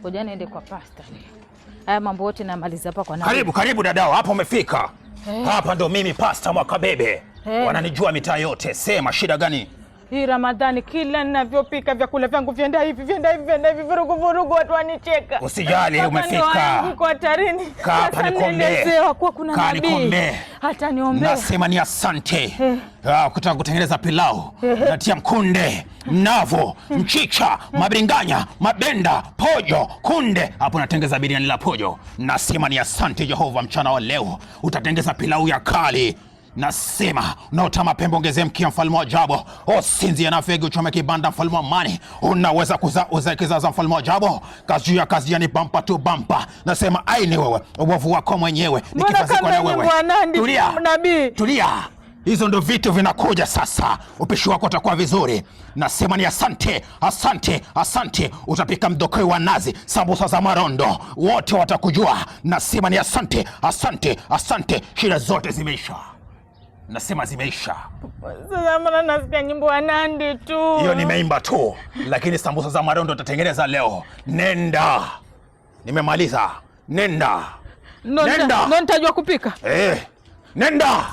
Ngoja niende kwa pasta. Haya mambo yote namaliza hapa kwa nani. Karibu dadao, hapa umefika. Hapa ndo mimi Pasta Mwakabebe. Wananijua mitaa yote. Sema shida gani? Hii Ramadhani kila ninavyopika vyakula vyangu vyenda hivi vurugu watu wanicheka. Usijali umefika. Niko hatarini. Hapa nikombe. Kwa kuna nabii. Hata niombe. Nasema ni asante. Kutaka kutengeneza pilau. Natia mkunde, mnavo, mchicha, mabiringanya, mabenda, pojo, kunde. Hapo natengeneza biriani la pojo. Nasema ni asante Jehova, mchana wa leo utatengeneza pilau ya kali. Nasema unaotama pembe ongezee mkia mfalme wa ajabu. Sinzia na fegi uchome kibanda mfalme wa amani. Unaweza kuzaa kizaza mfalme wa ajabu. Kazi ya kazi yani bampa tu bampa. Nasema aini wewe ubovu wako mwenyewe nikifazikwa na wewe. Tulia nabii. Tulia. Hizo ndo vitu vinakuja sasa. Upishi wako utakuwa vizuri. Nasema ni asante, asante, asante. Utapika mdokoi wa nazi, sambusa za marondo. Wote watakujua. Nasema ni asante, asante, asante. Shida zote zimeisha. Nasema zimeisha. Sasa mbona nasikia nyimbo ya Nandi tu? Hiyo nimeimba tu, lakini sambusa za marondo utatengeneza leo. Nenda. Nimemaliza. Nenda. Nenda. Ndio nitajua kupika. Nenda.